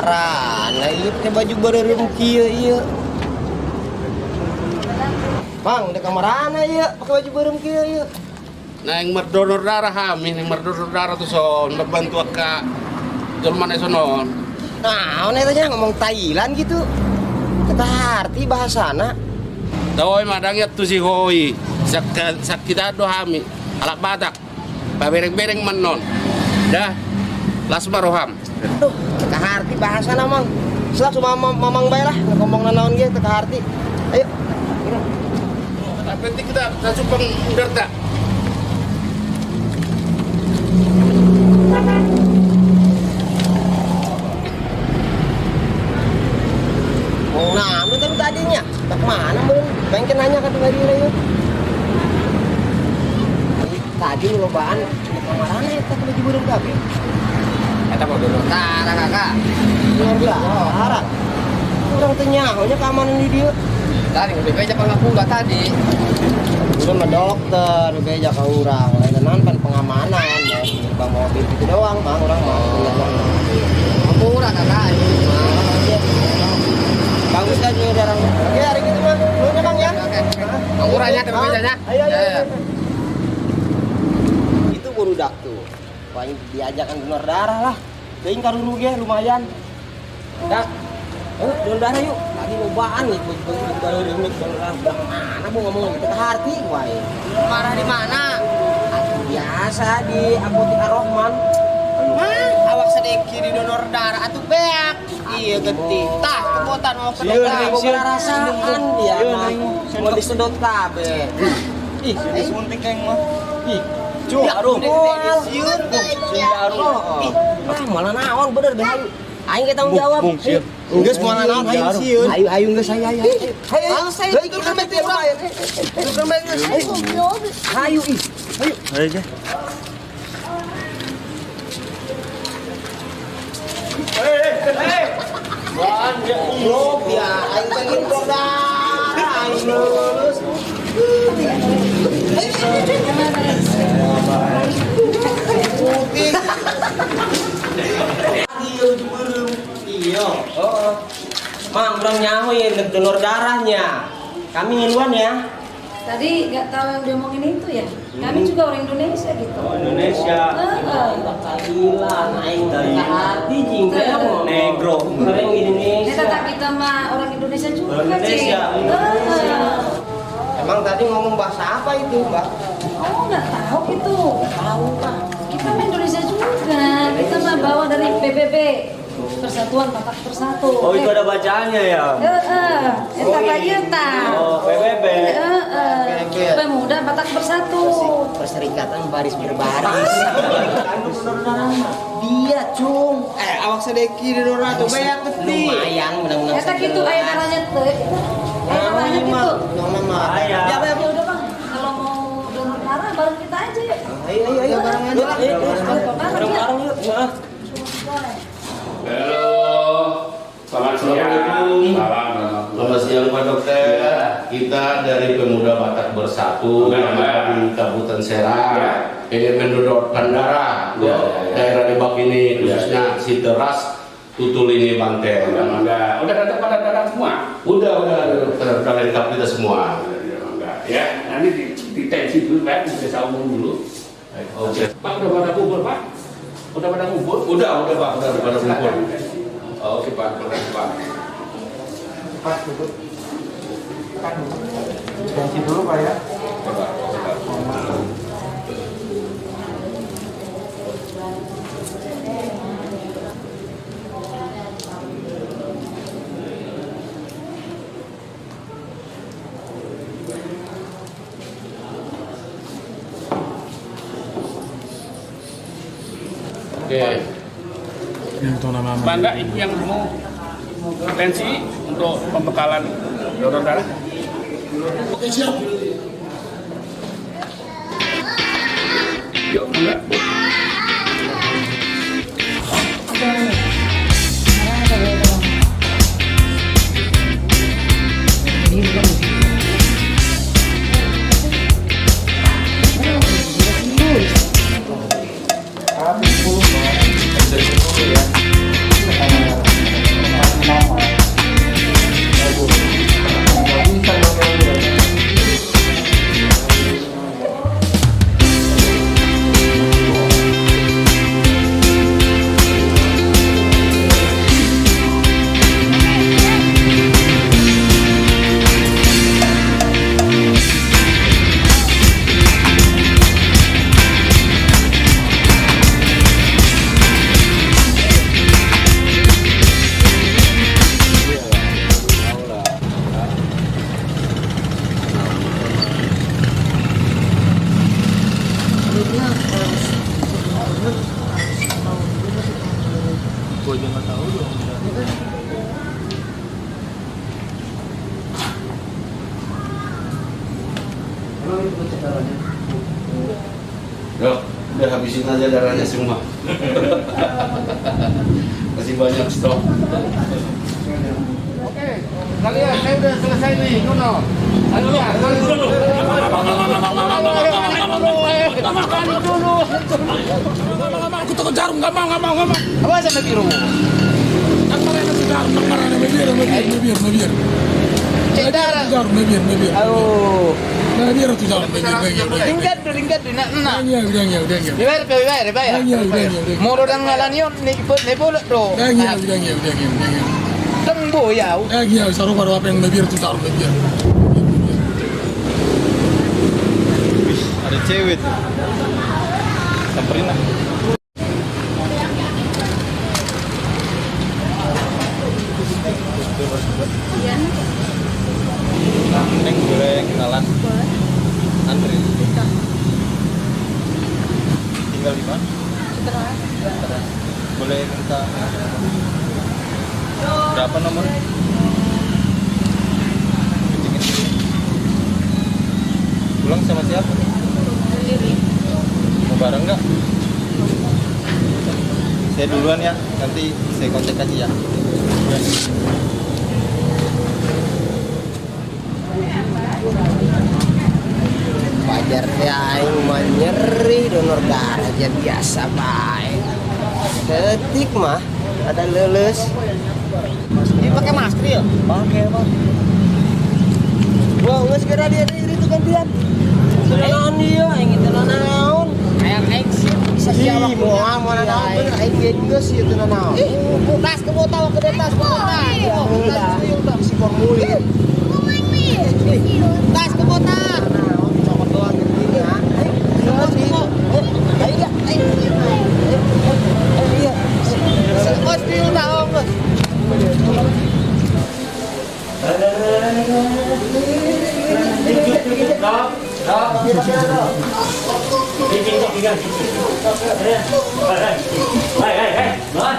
marah. Iya pakai baju berem kieu ieu. Bang, da kamarana ieu pakai baju berem kieu ieu. Nah, yang merdonor darah kami, yang merdonor darah tuh son, berbantu ka Jerman sono. Nah, ini tanya ngomong Thailand gitu. Kita arti bahasana. Dawai madangnya tuh si hoi, sakit ado kami, alak batak, bereng-bereng menon, dah, lasma roham. Aduh, kita arti bahasana mang. Setelah cuma mamang bae lah, ngomong nanaon ge kita arti. Ayo. Tapi kita supang udah tak. Nah, itu tadinya. Tak mana mun? Pengen nanya ka tadi yuk. Tadi lobaan di kamarana eta ka baju burung tapi. Eta mau dulu. Tara kakak. Tara. Urang teu nyaho nya keamanan di dieu. Tadi udah beja pangapula tadi. Udah mah dokter, beja ka urang. Lain pan pengamanan, ya. Bang mobil gitu doang, Bang. Urang mah. Pangapula kakak. Bagus kan ini darang. Oke, hari gitu mah. Nuhun Bang ya. Panguranya tapi bejanya. Ayo. Itu burudak tuh. Paling diajakan donor darah lah. Teuing karuru ge lumayan. Dah. Donor darah yuk. Lagi lobaan nih donor darah. Mana mau ngomong gitu ke hati wae. Marah di mana? Biasa di apotek Ar-Rahman. Awak sedeki di donor darah atuh beak. Iya genti. Tah kebotan mau ke Sieur dokter. rasaan dia mah. Mau disedot kabeh. Ih, Disuntik keng mah. ih. Cu, aduh. Siun. Ih, malah naon bener deh. Aing ge tanggung jawab. Geus moal naon aing sieun. Ayo geus ayo. Ayo saya ikut ke meter bae. Ikut ke meter. Ayo ih. Ayo. Ayo. Blok ya, aing pengen blok darah. Aing lulus. Iya. Oh. Mang, urang nyaho ya donor darahnya. Kami ngiluan ya. Tadi nggak tahu yang diomongin itu ya. Kami juga orang Indonesia gitu. Indonesia. Thailand, aing teh hati jingga Negro. Orang Indonesia. Ternyata kita mah orang Indonesia juga, Orang Indonesia. Emang tadi ngomong bahasa apa itu, Mbak? Oh nggak tahu itu. Tahu, Pak. Kita mah Indonesia juga. Kita mah bawa dari PBB, Persatuan Batak Bersatu. Oh, itu ada bacaannya ya? Eta tadi eta. Oh, PBB. Pemuda Batak Bersatu. Perserikatan Baris Berbaris. Dia, Cung. Awak sedeki di donor atuh beak genti. Lumayan, menang-menang. Eta gitu aya darahnya teh. Aya darahnya gitu. Ayah. Ya udah Bang, kalau mau donor darah bareng kita aja ya. Ayo, bareng aja. Bareng yuk. Halo, selamat siang. Selamat siang Pak Dokter. Kita dari Pemuda Batak Bersatu dari Kabupaten Serang. Ini mendonorkan darah daerah Debak ini khususnya Siteras, Tutul ini Banten. Udah datang pada darah semua. Udah lengkap kita semua. Ya, nanti di tensi dulu Pak, bisa umum dulu. Oke. Pak udah pada kumpul Pak? Udah pada kumpul? Udah Pak, udah pada kumpul. Oke Pak, makasih Pak. Ganti dulu Pak ya. Oke. Bangga ibu yang mau tensi untuk pembekalan donor darah. Oke, siap. Yuk, enggak. aja darahnya semua. Masih banyak stok. Oke, kalian saya udah selesai nih, Nuno. Ayo ya, Aku takut jarum, nggak mau. Apa sampai biru? Aku marah sama jarum, biar. Cek darah. Jarum, biar. Aduh. Biar tuh jarum, biar. Tingkat di nak. Udah. Dibayar. Mau orang ngalan yun, ne boleh do. Udah. Tengbo ya. Saru baru apa yang biar tuh jarum, biar. Ada cewek tuh. Samperin lah. Neng boleh kenalan? Antri. Tinggal di mana? Boleh minta berapa nomor? Kencingin. Pulang sama siapa? Mau bareng nggak? Saya duluan ya, nanti saya kontak aja ya. Wajar ya, aing mah nyeri donor darah aja biasa baik. Detik mah ada lulus. Ini pakai masker ya? Pakai bang. Wah, nggak segera dia itu gantian. Naon dia, yang itu naon? Kayak aing sih bisa siapa mau naon bener aing geus sih itu naon. Tas ke botol ke tas ke botol. Tas si formulir. Tas ke botol. Naon copot doang gitu ya. Iya. Bos di naon bos. Hai.